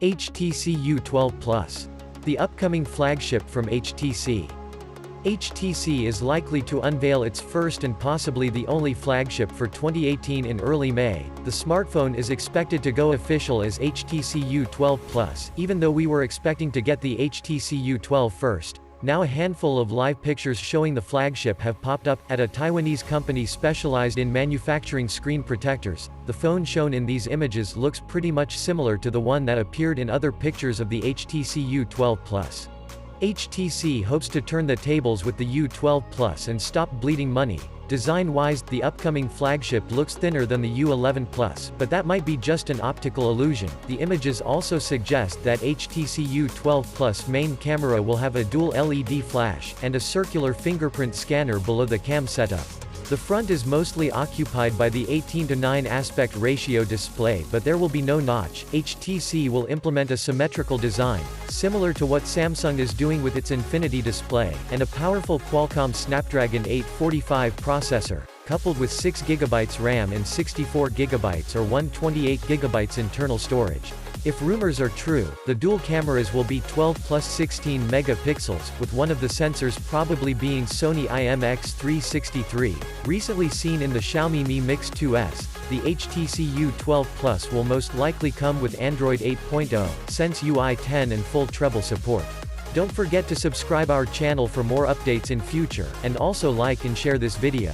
HTC U12 Plus. The upcoming flagship from HTC. HTC is likely to unveil its first and possibly the only flagship for 2018 in early May. The smartphone is expected to go official as HTC U12 Plus, even though we were expecting to get the HTC U12 first. Now a handful of live pictures showing the flagship have popped up, at a Taiwanese company specialized in manufacturing screen protectors. The phone shown in these images looks pretty much similar to the one that appeared in other pictures of the HTC U12 Plus. HTC hopes to turn the tables with the U12 Plus and stop bleeding money. Design-wise, the upcoming flagship looks thinner than the U11 Plus, but that might be just an optical illusion. The images also suggest that HTC U12 Plus main camera will have a dual LED flash, and a circular fingerprint scanner below the cam setup. The front is mostly occupied by the 18:9 aspect ratio display, but there will be no notch. HTC will implement a symmetrical design, similar to what Samsung is doing with its Infinity display, and a powerful Qualcomm Snapdragon 845 processor, coupled with 6GB RAM and 64GB or 128GB internal storage. If rumors are true, the dual cameras will be 12 plus 16 megapixels, with one of the sensors probably being Sony IMX363. Recently seen in the Xiaomi Mi Mix 2S, the HTC U12 Plus will most likely come with Android 8.0, Sense UI 10 and full treble support. Don't forget to subscribe our channel for more updates in future, and also like and share this video.